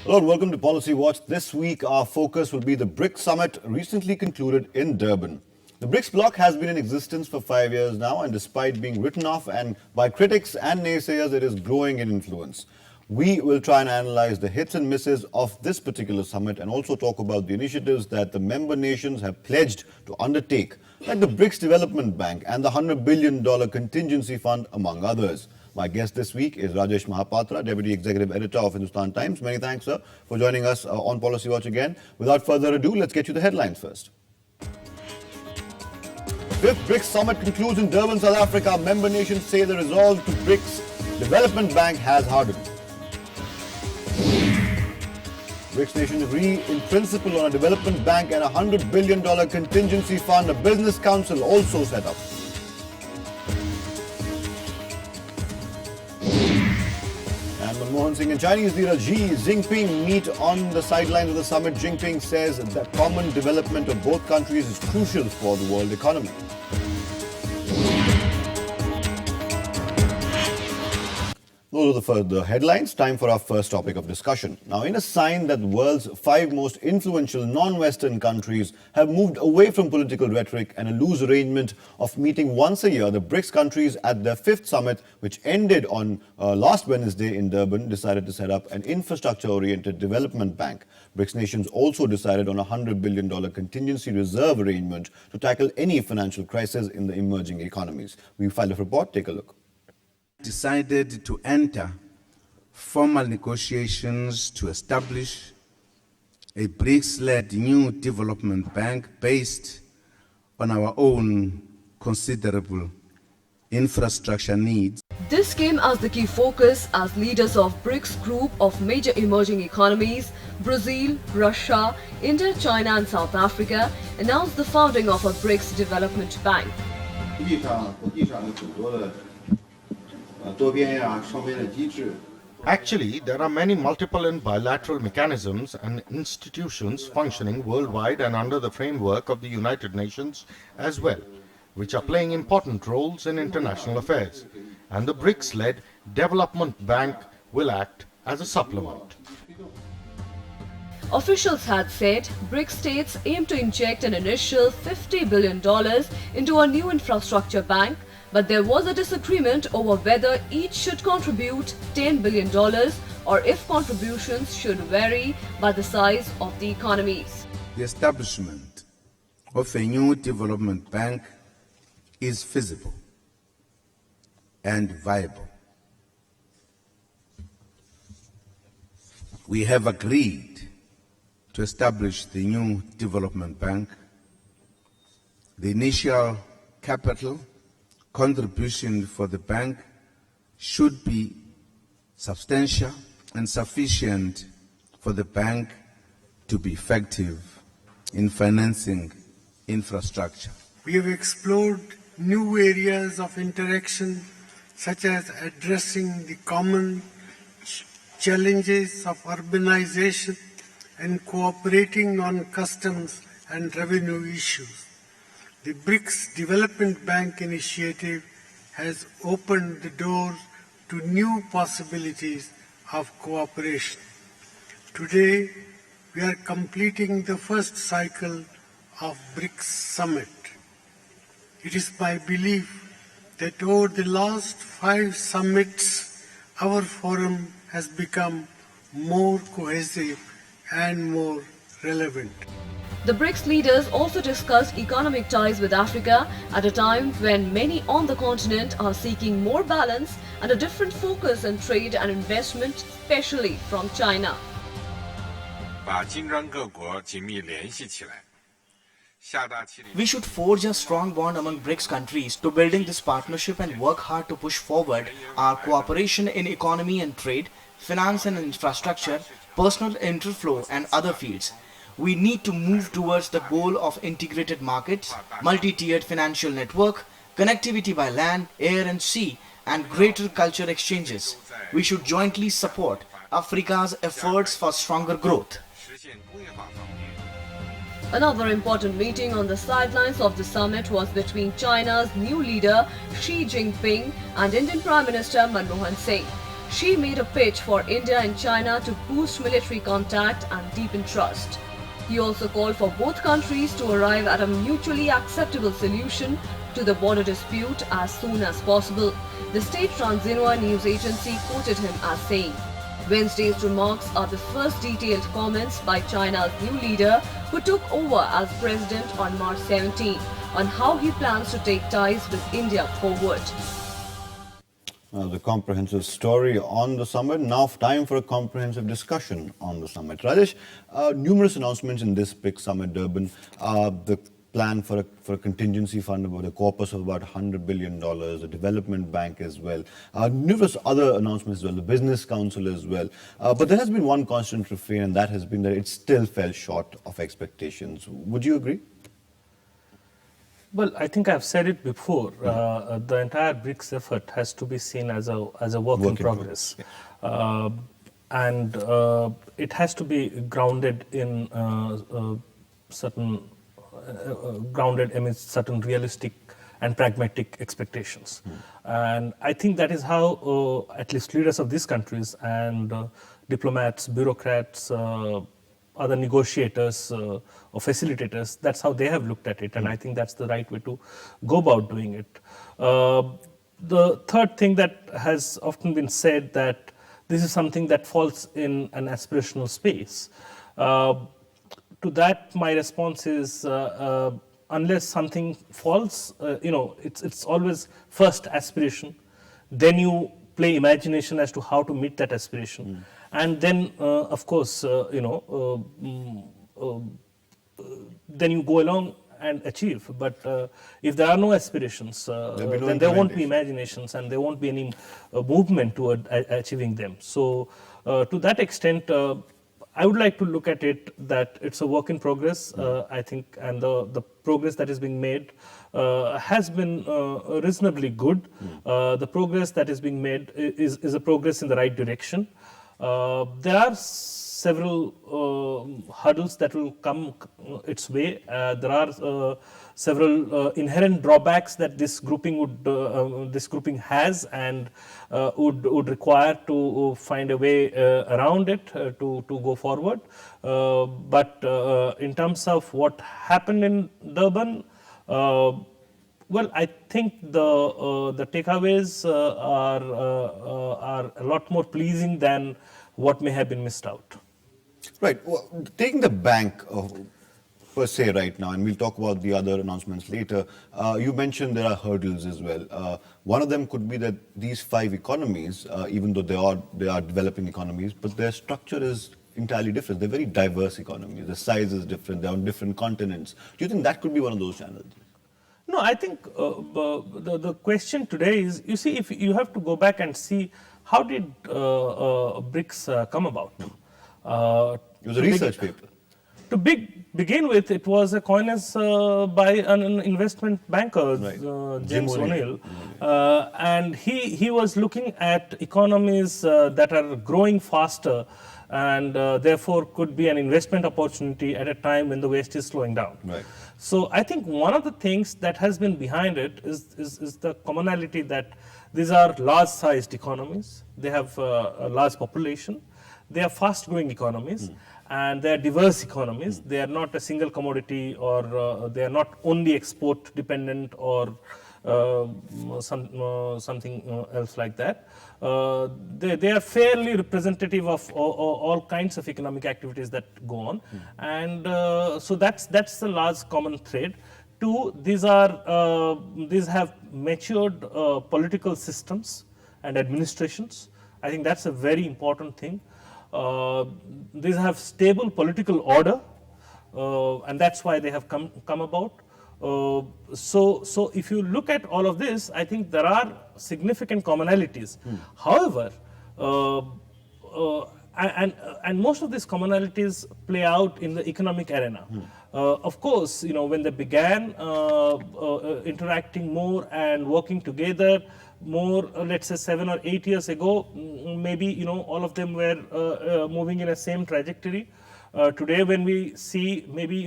Hello and welcome to Policy Watch. This week, our focus will be the BRICS summit recently concluded in Durban. The BRICS bloc has been in existence for 5 years now, and despite being written off and by critics and naysayers, it is growing in influence. We will try and analyze the hits and misses of this particular summit and also talk about the initiatives that the member nations have pledged to undertake, like the BRICS Development Bank and the $100 billion contingency fund, among others. My guest this week is Rajesh Mahapatra, Deputy Executive Editor of Hindustan Times. Many thanks, sir, for joining us on Policy Watch again. Without further ado, let's get you the headlines first. Fifth BRICS summit concludes in Durban, South Africa. Member nations say the resolve to BRICS Development Bank has hardened. BRICS nations agree in principle on a development bank and a $100 billion contingency fund. A business council also set up. And Manmohan Singh and Chinese leader Xi Jinping meet on the sidelines of the summit. Jinping says that common development of both countries is crucial for the world economy. Those are the headlines. Time for our first topic of discussion. Now, in a sign that the world's 5 most influential non-Western countries have moved away from political rhetoric and a loose arrangement of meeting once a year, the BRICS countries at their 5th summit, which ended on last Wednesday in Durban, decided to set up an infrastructure-oriented development bank. BRICS nations also decided on a $100 billion contingency reserve arrangement to tackle any financial crisis in the emerging economies. We filed a report. Take a look. Decided to enter formal negotiations to establish a BRICS-led new development bank based on our own considerable infrastructure needs. This came as the key focus as leaders of BRICS group of major emerging economies, Brazil, Russia, India, China and South Africa, announced the founding of a BRICS development bank. Actually, there are many multiple and bilateral mechanisms and institutions functioning worldwide and under the framework of the United Nations as well, which are playing important roles in international affairs. And the BRICS-led Development Bank will act as a supplement. Officials had said BRICS states aim to inject an initial $50 billion into a new infrastructure bank, but there was a disagreement over whether each should contribute $10 billion or if contributions should vary by the size of the economies. The establishment of a new development bank is feasible and viable. We have agreed to establish the new development bank. The initial capital contribution for the bank should be substantial and sufficient for the bank to be effective in financing infrastructure. We have explored new areas of interaction such as addressing the common challenges of urbanization and cooperating on customs and revenue issues. The BRICS Development Bank initiative has opened the door to new possibilities of cooperation. Today, we are completing the first cycle of BRICS Summit. It is my belief that over the last 5 summits, our forum has become more cohesive and more relevant. The BRICS leaders also discussed economic ties with Africa at a time when many on the continent are seeking more balance and a different focus on trade and investment, especially from China. We should forge a strong bond among BRICS countries to building this partnership and work hard to push forward our cooperation in economy and trade, finance and infrastructure, personal interflow and other fields. We need to move towards the goal of integrated markets, multi-tiered financial network, connectivity by land, air and sea, and greater culture exchanges. We should jointly support Africa's efforts for stronger growth. Another important meeting on the sidelines of the summit was between China's new leader Xi Jinping and Indian Prime Minister Manmohan Singh. Xi made a pitch for India and China to boost military contact and deepen trust. He also called for both countries to arrive at a mutually acceptable solution to the border dispute as soon as possible. The state Xinhua news agency quoted him as saying, Wednesday's remarks are the first detailed comments by China's new leader who took over as president on March 17 on how he plans to take ties with India forward. The comprehensive story on the summit. Now time for a comprehensive discussion on the summit. Rajesh, numerous announcements in this big summit, Durban. The plan for a contingency fund about a corpus of about $100 billion, the development bank as well, numerous other announcements as well, the business council as well. But there has been one constant refrain, and that has been that it still fell short of expectations. Would you agree? Well, I think I've said it before. The entire BRICS effort has to be seen as a work in progress. Yeah. And it has to be grounded in grounded amidst certain realistic and pragmatic expectations. And I think that is how at least leaders of these countries and diplomats, bureaucrats, other negotiators or facilitators, that's how they have looked at it. And I think that's the right way to go about doing it. The third thing that has often been said, that this is something that falls in an aspirational space. To that, my response is, unless something falls, it's always first aspiration, then you play imagination as to how to meet that aspiration, and then, of course, then you go along and achieve. But if there are no aspirations, then there won't be imaginations, and there won't be any movement toward achieving them. So, to that extent, I would like to look at it that it's a work in progress, I think, and the progress that is being made has been reasonably good. The progress that is being made is a progress in the right direction. There are several hurdles that will come its way. There are several inherent drawbacks that this grouping has and would require to find a way around it to go forward. But in terms of what happened in Durban, well, I think the takeaways are a lot more pleasing than what may have been missed out. Right. Well, taking the bank per se right now, and we'll talk about the other announcements later, you mentioned there are hurdles as well. One of them could be that these 5 economies, even though they are developing economies, but their structure is entirely different. They're very diverse economies. The size is different. They're on different continents. Do you think that could be one of those channels? No, I think the question today is, you see, if you have to go back and see how did BRICS come about. It was a research paper. To begin with, it was a coinage by an investment banker, right. James O'Neill, and he was looking at economies that are growing faster and therefore could be an investment opportunity at a time when the West is slowing down. Right. So I think one of the things that has been behind it is the commonality that these are large-sized economies. They have a large population. They are fast-growing economies, and they are diverse economies. They are not a single commodity, or they are not only export-dependent or something else like that. They are fairly representative of all kinds of economic activities that go on, and so that's the large common thread. 2, these have matured political systems and administrations. I think that's a very important thing. These have stable political order, and that's why they have come about. So if you look at all of this, I think there are significant commonalities. However, and most of these commonalities play out in the economic arena. Of course, when they began interacting more and working together more, let's say 7 or 8 years ago, maybe all of them were moving in a same trajectory. Today, when we see maybe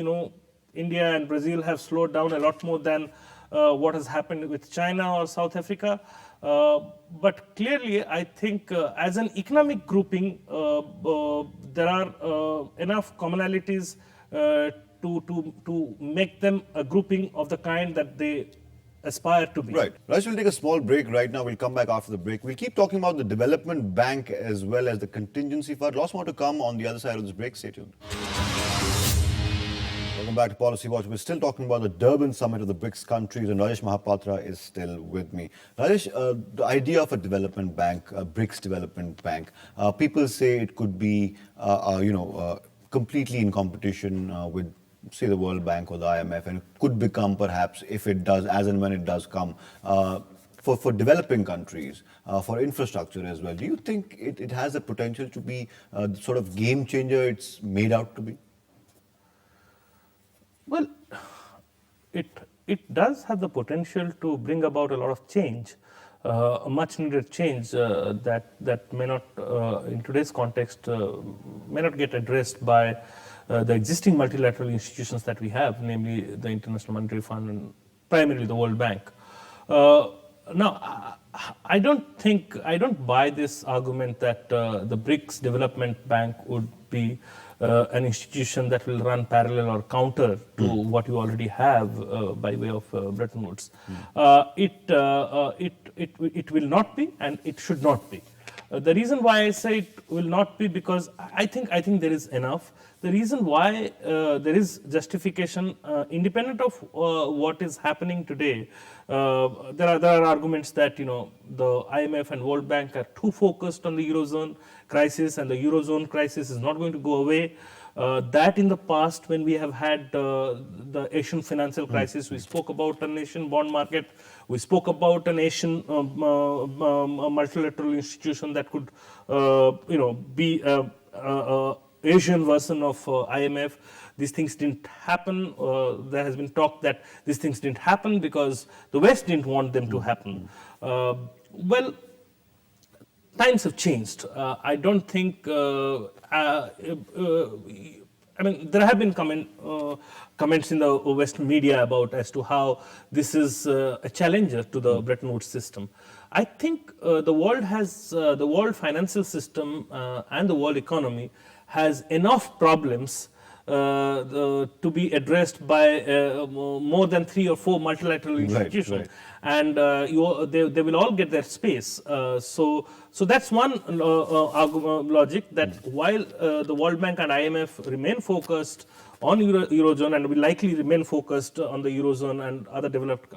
India and Brazil have slowed down a lot more than what has happened with China or South Africa. But clearly, I think as an economic grouping, there are enough commonalities to make them a grouping of the kind that they aspire to be. Right. Raj, we'll take a small break right now. We'll come back after the break. We'll keep talking about the development bank as well as the contingency fund. Lots more to come on the other side of this break. Stay tuned. Welcome back to Policy Watch. We're still talking about the Durban summit of the BRICS countries, and Rajesh Mahapatra is still with me. Rajesh, the idea of a development bank, a BRICS development bank, people say it could be, completely in competition with, say, the World Bank or the IMF, and it could become, perhaps, if it does, as and when it does come, for developing countries, for infrastructure as well. Do you think it has the potential to be the sort of game changer it's made out to be? Well, it does have the potential to bring about a lot of change, a much needed change that may not, in today's context, may not get addressed by the existing multilateral institutions that we have, namely the International Monetary Fund and primarily the World Bank. Now, I don't buy this argument that the BRICS Development Bank would be an institution that will run parallel or counter to what you already have by way of Bretton Woods. It will not be, and it should not be. The reason why I say it will not be, because I think there is enough. The reason why there is justification, independent of what is happening today, there are arguments that the IMF and World Bank are too focused on the Eurozone crisis, and the Eurozone crisis is not going to go away. That in the past, when we have had the Asian financial crisis, we spoke about an Asian bond market, we spoke about an Asian multilateral institution that could be Asian version of IMF. These things didn't happen. There has been talk that these things didn't happen because the West didn't want them to happen. Well, times have changed. I don't think, there have been comments in the Western media about as to how this is a challenger to the Bretton Woods system. I think the world financial system and the world economy has enough problems to be addressed by more than 3 or 4 multilateral institutions, and they will all get their space. So that's one logic, that while the World Bank and IMF remain focused on Eurozone and will likely remain focused on the Eurozone and other developed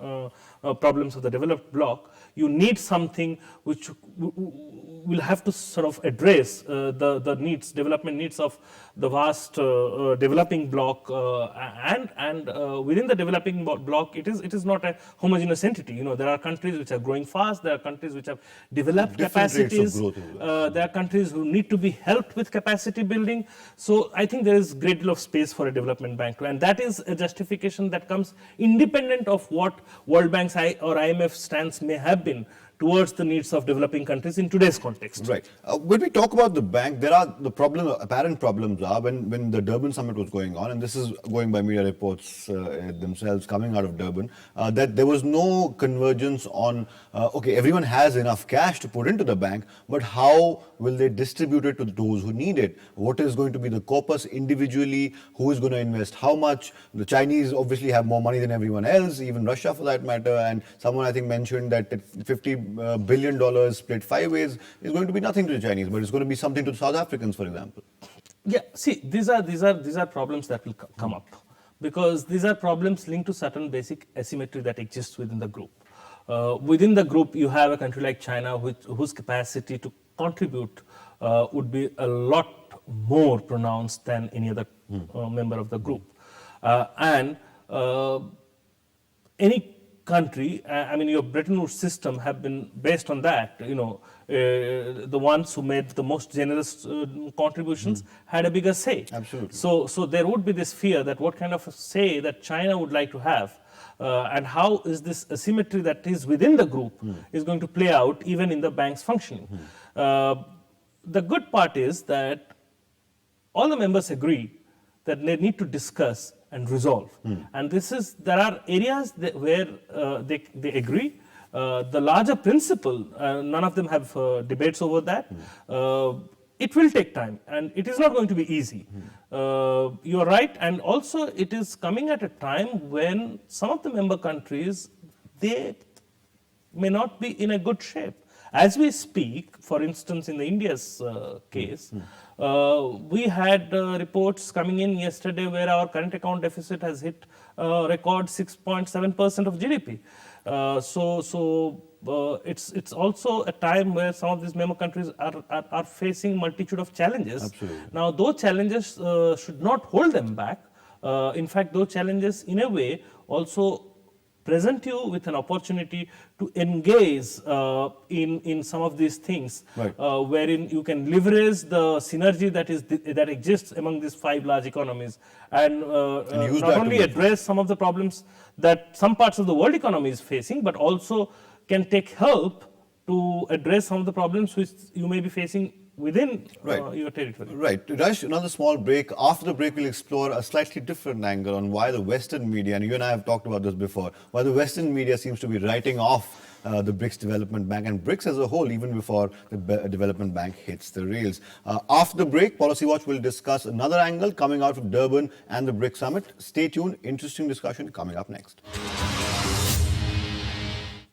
problems of the developed bloc, you need something which will have to sort of address the needs, development needs of the vast developing bloc, and within the developing bloc, it is not a homogeneous entity. There are countries which are growing fast, there are countries which have developed capacities, there are countries who need to be helped with capacity building. So I think there is a great deal of space for a development bank, and that is a justification that comes independent of what World Bank's or IMF stance may have been towards the needs of developing countries in today's context. Right. When we talk about the bank, there are apparent problems are when the Durban summit was going on, and this is going by media reports themselves coming out of Durban, that there was no convergence on, everyone has enough cash to put into the bank, but how will they distribute it to those who need it? What is going to be the corpus individually? Who is going to invest how much? The Chinese obviously have more money than everyone else, even Russia for that matter, and someone I think mentioned that $50 billion split 5 ways is going to be nothing to the Chinese, but it's going to be something to the South Africans, for example. Yeah, see, these are problems that will come up, because these are problems linked to certain basic asymmetry that exists within the group. Within the group, you have a country like China, whose capacity to contribute would be a lot more pronounced than any other member of the group. And any country, your Bretton Woods system have been based on that. The ones who made the most generous contributions had a bigger say. Absolutely. So there would be this fear that what kind of a say that China would like to have, and how is this asymmetry that is within the group is going to play out even in the bank's functioning. The good part is that all the members agree that they need to discuss and resolve. And there are areas where they agree, The larger principle, none of them have debates over that. It will take time, and it is not going to be easy. You are right, and also it is coming at a time when some of the member countries, they may not be in a good shape. As we speak, for instance, in the India's case, we had reports coming in yesterday where our current account deficit has hit record 6.7% of GDP. It's also a time where some of these member countries are facing multitude of challenges. Absolutely. Now, those challenges should not hold them back. In fact, those challenges, in a way, also present you with an opportunity to engage in some of these things, right, wherein you can leverage the synergy that exists among these 5 large economies, and not only address some of the problems that some parts of the world economy is facing, but also can take help to address some of the problems which you may be facing within your territory. Right. Raj, another small break. After the break, we'll explore a slightly different angle on why the Western media, and you and I have talked about this before, why the Western media seems to be writing off the BRICS Development Bank and BRICS as a whole, even before the Development Bank hits the rails. After the break, Policy Watch will discuss another angle coming out of Durban and the BRICS Summit. Stay tuned. Interesting discussion coming up next.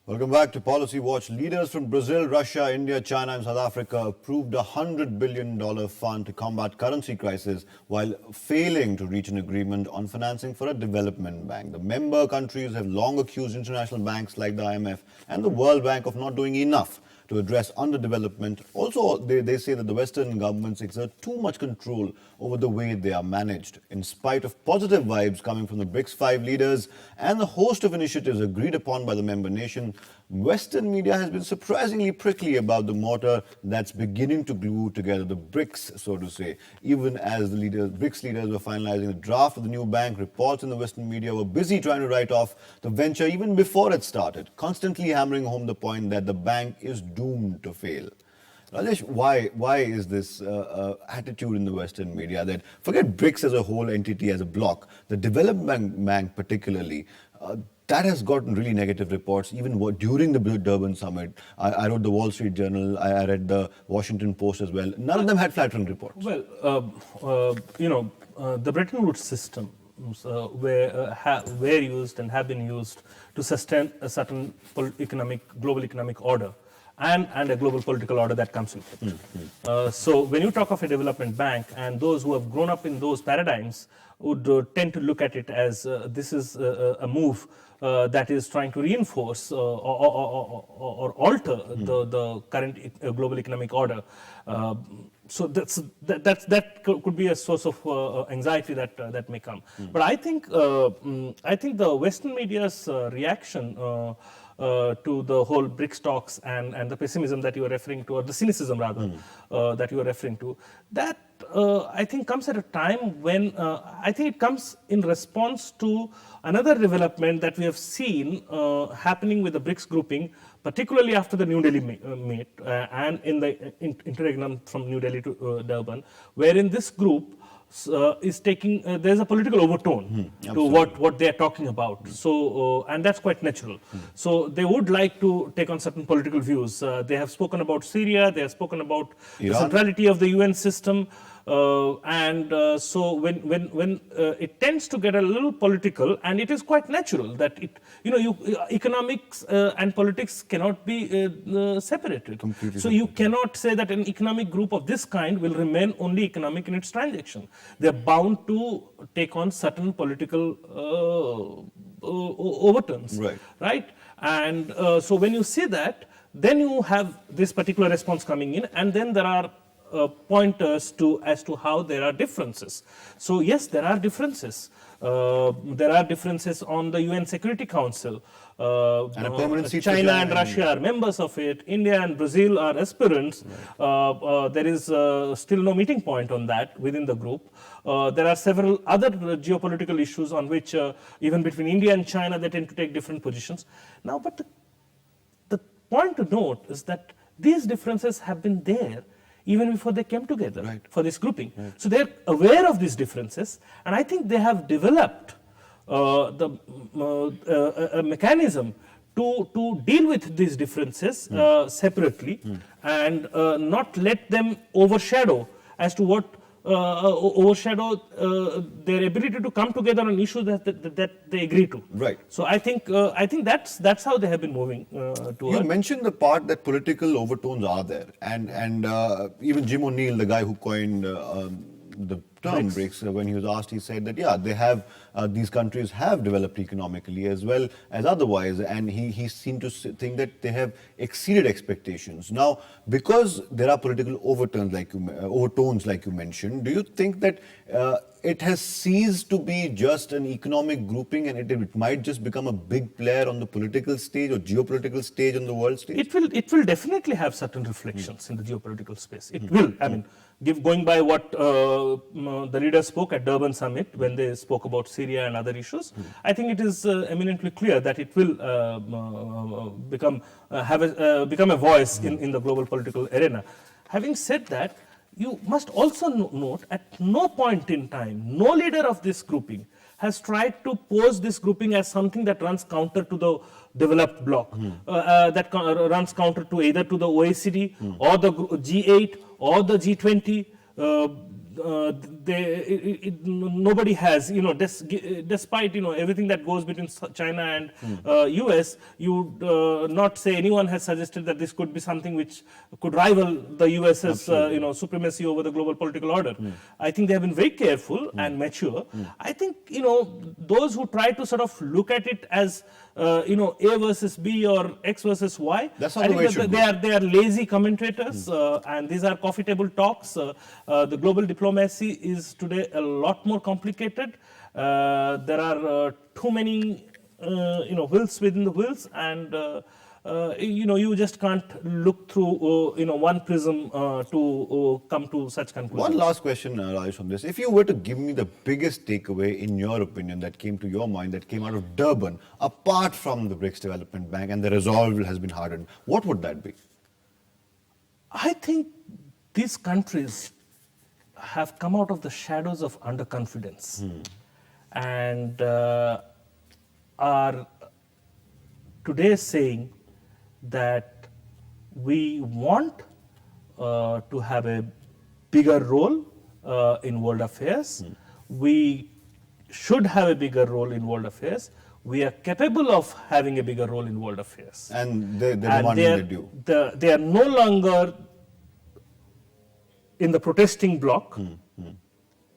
Welcome back to Policy Watch. Leaders from Brazil, Russia, India, China and South Africa approved a $100 billion fund to combat currency crisis while failing to reach an agreement on financing for a development bank. The member countries have long accused international banks like the IMF and the World Bank of not doing enough to address underdevelopment. Also, they say that the Western governments exert too much control over the way they are managed. In spite of positive vibes coming from the BRICS 5 leaders and the host of initiatives agreed upon by the member nation, Western media has been surprisingly prickly about the mortar that's beginning to glue together the BRICS, so to say. Even as the BRICS leaders were finalizing the draft of the new bank, reports in the Western media were busy trying to write off the venture even before it started, constantly hammering home the point that the bank is doomed to fail. Rajesh, why is this attitude in the Western media that forget BRICS as a whole entity, as a bloc, the Development Bank particularly, that has gotten really negative reports even during the Durban Summit. I wrote the Wall Street Journal, I read the Washington Post as well. None of them had flattering reports. Well, the Bretton Woods system were used and have been used to sustain a certain global economic order and a global political order that comes with it. So when you talk of a development bank, and those who have grown up in those paradigms would tend to look at it as this is a move that is trying to reinforce or alter the current global economic order. So that could be a source of anxiety that may come. But I think the Western media's reaction to the whole BRICS talks and the pessimism that you were referring to, or the cynicism rather, that you were referring to, that I think comes at a time when I think it comes in response to another development that we have seen happening with the BRICS grouping, particularly after the New Delhi meet and in the interregnum from New Delhi to Durban, wherein this group is taking, there's a political overtone to what they're talking about. So, and that's quite natural. So they would like to take on certain political views. They have spoken about Syria, they have spoken about Iran, the centrality of the UN system. So when it tends to get a little political, and it is quite natural that economics and politics cannot be separated. Completely so you cannot say that an economic group of this kind will remain only economic in its transaction. They're bound to take on certain political overtones, right? And so when you see that, then you have this particular response coming in, and then there are pointers as to how there are differences. So yes, there are differences. There are differences on the UN Security Council. And a permanent seat China and Russia are members of it. India and Brazil are aspirants. There is still no meeting point on that within the group. There are several other geopolitical issues on which even between India and China they tend to take different positions. Now, but the point to note is that these differences have been there even before they came together for this grouping. So they're aware of these differences, and I think they have developed a mechanism to deal with these differences separately and not let them overshadow their ability to come together on issues that they agree to. Right. So I think that's how they have been moving You toward. mentioned the part that political overtones are there, and even Jim O'Neill, the guy who coined the term BRICS, when he was asked, he said that they have these countries have developed economically as well as otherwise, and he seemed to think that they have exceeded expectations. Now, because there are political overtones like you mentioned, do you think that it has ceased to be just an economic grouping, and it might just become a big player on the political stage or geopolitical stage on the world stage? It will definitely have certain reflections in the geopolitical space. It will. I mean, going by what the leaders spoke at Durban summit when they spoke about Syria and other issues, I think it is eminently clear that it will become a voice in the global political arena. Having said that, you must also note at no point in time, no leader of this grouping has tried to pose this grouping as something that runs counter to the developed bloc, that runs counter to either to the OECD or the G8 or the G20. Nobody has, despite everything that goes between China and US, you not say anyone has suggested that this could be something which could rival the US's supremacy over the global political order. I think they have been very careful and mature. I think those who try to sort of look at it as A versus B or X versus Y. That's not the way it should be. They are lazy commentators, and these are coffee table talks. The global diplomacy is today a lot more complicated. There are too many wheels within the wheels, and you just can't look through one prism to come to such conclusions. One last question, Rajesh, on this. If you were to give me the biggest takeaway, in your opinion, that came to your mind, that came out of Durban, apart from the BRICS Development Bank and the resolve has been hardened, what would that be? I think these countries have come out of the shadows of underconfidence and are today saying that we want to have a bigger role in world affairs. We should have a bigger role in world affairs. We are capable of having a bigger role in world affairs. And they're demanding they do. They are no longer in the protesting bloc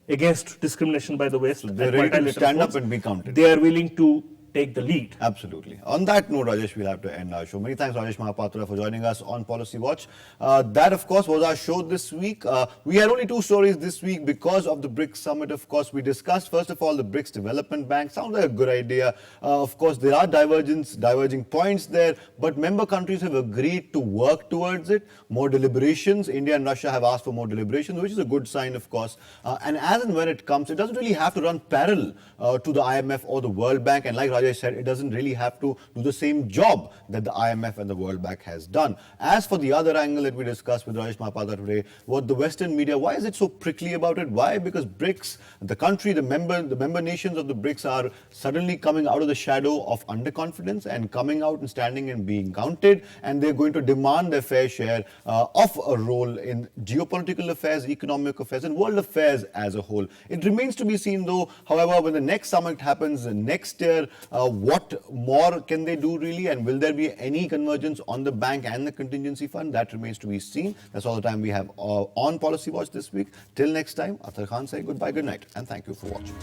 against discrimination by the West. So they're ready to stand up and be counted. They are willing to take the lead. Absolutely. On that note, Rajesh, we'll have to end our show. Many thanks, Rajesh Mahapatra, for joining us on Policy Watch. That, of course, was our show this week. We had only two stories this week because of the BRICS Summit, of course. We discussed, first of all, the BRICS Development Bank. Sounds like a good idea. Of course, there are diverging points there, but member countries have agreed to work towards it. More deliberations. India and Russia have asked for more deliberations, which is a good sign, of course. And as and when it comes, it doesn't really have to run parallel to the IMF or the World Bank. And like Rajesh said, it doesn't really have to do the same job that the IMF and the World Bank has done. As for the other angle that we discussed with Rajesh Mahapatra today, what the Western media, why is it so prickly about it? Why? Because BRICS, the member nations of the BRICS are suddenly coming out of the shadow of underconfidence and coming out and standing and being counted, and they're going to demand their fair share of a role in geopolitical affairs, economic affairs, and world affairs as a whole. It remains to be seen, though, however, when the next summit happens next year, what more can they do really, and will there be any convergence on the bank and the contingency fund? That remains to be seen. That's all the time we have on Policy Watch this week. Till next time, Athar Khan saying goodbye, good night, and thank you for watching.